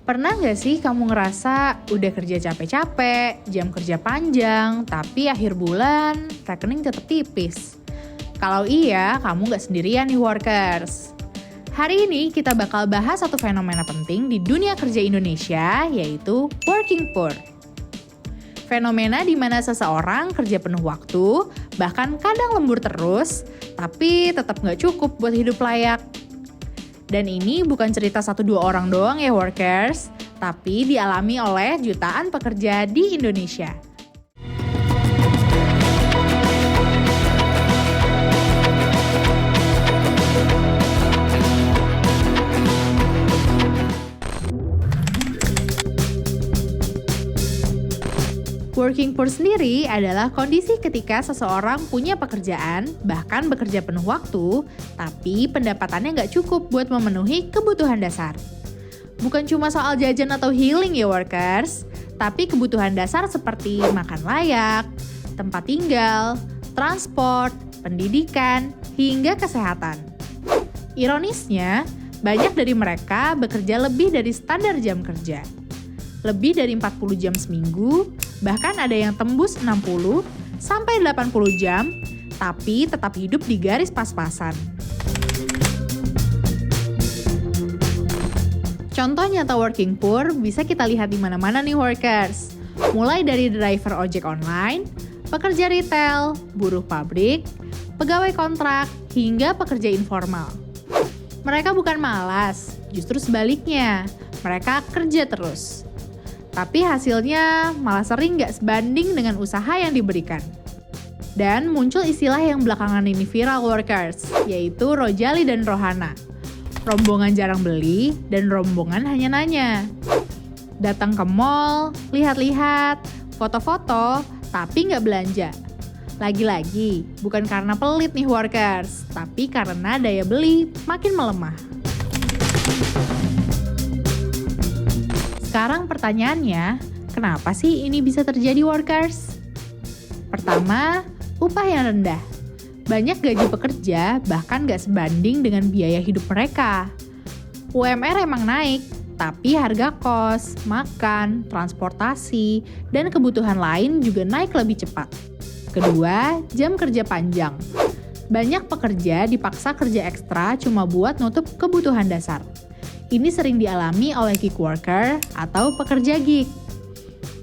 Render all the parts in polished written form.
Pernah nggak sih kamu ngerasa udah kerja capek-capek, jam kerja panjang, tapi akhir bulan rekening tetap tipis? Kalau iya, kamu nggak sendirian nih workers. Hari ini kita bakal bahas satu fenomena penting di dunia kerja Indonesia, yaitu working poor. Fenomena di mana seseorang kerja penuh waktu, bahkan kadang lembur terus, tapi tetap nggak cukup buat hidup layak. Dan ini bukan cerita 1-2 orang doang ya workers, tapi dialami oleh jutaan pekerja di Indonesia. Working poor sendiri adalah kondisi ketika seseorang punya pekerjaan, bahkan bekerja penuh waktu, tapi pendapatannya nggak cukup buat memenuhi kebutuhan dasar. Bukan cuma soal jajan atau healing ya workers, tapi kebutuhan dasar seperti makan layak, tempat tinggal, transport, pendidikan, hingga kesehatan. Ironisnya, banyak dari mereka bekerja lebih dari standar jam kerja. Lebih dari 40 jam seminggu, bahkan ada yang tembus 60 sampai 80 jam, tapi tetap hidup di garis pas-pasan. Contoh nyata working poor bisa kita lihat di mana-mana nih workers. Mulai dari driver ojek online, pekerja retail, buruh pabrik, pegawai kontrak, hingga pekerja informal. Mereka bukan malas, justru sebaliknya, mereka kerja terus. Tapi hasilnya malah sering nggak sebanding dengan usaha yang diberikan. Dan muncul istilah yang belakangan ini viral workers, yaitu Rojali dan Rohana. Rombongan jarang beli dan rombongan hanya nanya. Datang ke mall, lihat-lihat, foto-foto, tapi nggak belanja. Lagi-lagi, bukan karena pelit nih workers, tapi karena daya beli makin melemah. Sekarang pertanyaannya, kenapa sih ini bisa terjadi workers? Pertama, upah yang rendah. Banyak gaji pekerja bahkan gak sebanding dengan biaya hidup mereka. UMR emang naik, tapi harga kos, makan, transportasi, dan kebutuhan lain juga naik lebih cepat. Kedua, jam kerja panjang. Banyak pekerja dipaksa kerja ekstra cuma buat nutup kebutuhan dasar. Ini sering dialami oleh gig worker atau pekerja gig.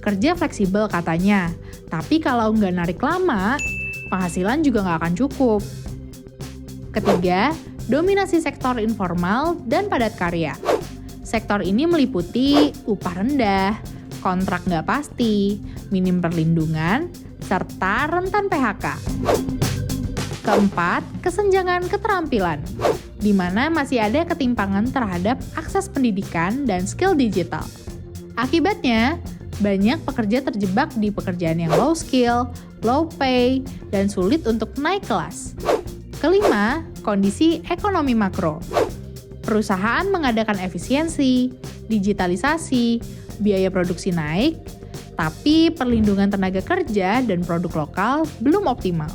Kerja fleksibel katanya, tapi kalau nggak narik lama, penghasilan juga nggak akan cukup. Ketiga, dominasi sektor informal dan padat karya. Sektor ini meliputi upah rendah, kontrak nggak pasti, minim perlindungan, serta rentan PHK. Keempat, kesenjangan keterampilan, di mana masih ada ketimpangan terhadap akses pendidikan dan skill digital. Akibatnya, banyak pekerja terjebak di pekerjaan yang low skill, low pay, dan sulit untuk naik kelas. Kelima, kondisi ekonomi makro. Perusahaan mengadakan efisiensi, digitalisasi, biaya produksi naik, tapi perlindungan tenaga kerja dan produk lokal belum optimal.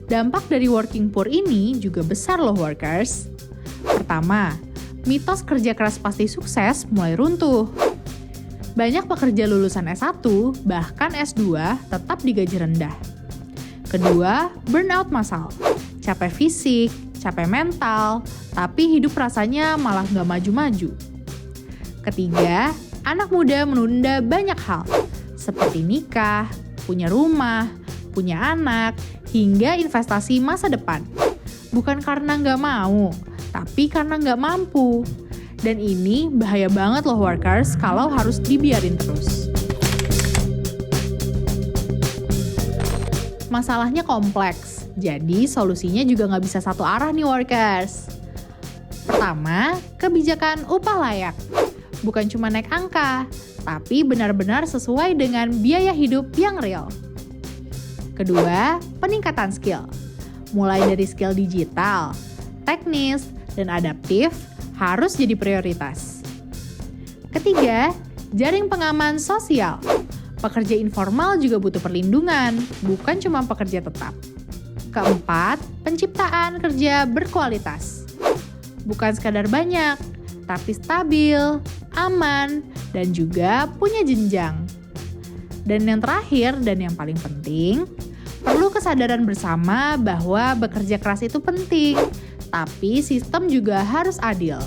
Dampak dari working poor ini juga besar loh workers. Pertama, mitos kerja keras pasti sukses mulai runtuh. Banyak pekerja lulusan S1, bahkan S2 tetap digaji rendah. Kedua, burnout massal. Capek fisik, capek mental, tapi hidup rasanya malah nggak maju-maju. Ketiga, anak muda menunda banyak hal, seperti nikah, punya rumah, punya anak, hingga investasi masa depan. Bukan karena nggak mau, tapi karena nggak mampu. Dan ini bahaya banget loh workers kalau harus dibiarin terus. Masalahnya kompleks, jadi solusinya juga nggak bisa satu arah nih workers. Pertama, kebijakan upah layak. Bukan cuma naik angka, tapi benar-benar sesuai dengan biaya hidup yang real. Kedua, peningkatan skill. Mulai dari skill digital, teknis, dan adaptif harus jadi prioritas. Ketiga, jaring pengaman sosial. Pekerja informal juga butuh perlindungan, bukan cuma pekerja tetap. Keempat, penciptaan kerja berkualitas. Bukan sekadar banyak, tapi stabil, aman, dan juga punya jenjang. Dan yang terakhir dan yang paling penting, perlu kesadaran bersama bahwa bekerja keras itu penting, tapi sistem juga harus adil.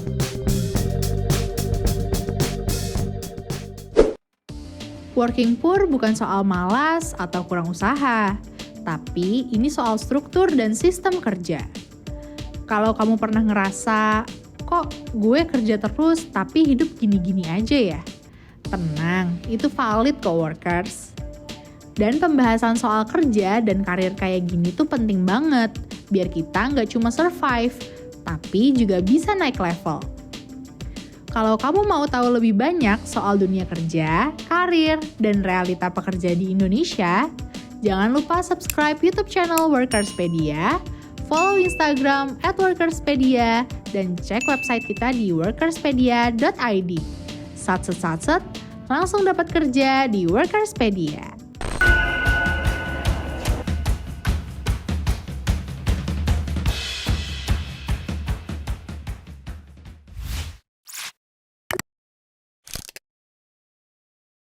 Working poor bukan soal malas atau kurang usaha, tapi ini soal struktur dan sistem kerja. Kalau kamu pernah ngerasa, kok gue kerja terus tapi hidup gini-gini aja ya? Tenang, itu valid kok workers. Dan pembahasan soal kerja dan karir kayak gini tuh penting banget, biar kita nggak cuma survive, tapi juga bisa naik level. Kalau kamu mau tahu lebih banyak soal dunia kerja, karir, dan realita pekerja di Indonesia, jangan lupa subscribe YouTube channel Workerspedia, follow Instagram @workerspedia, dan cek website kita di workerspedia.id. Satset, langsung dapat kerja di Workerspedia.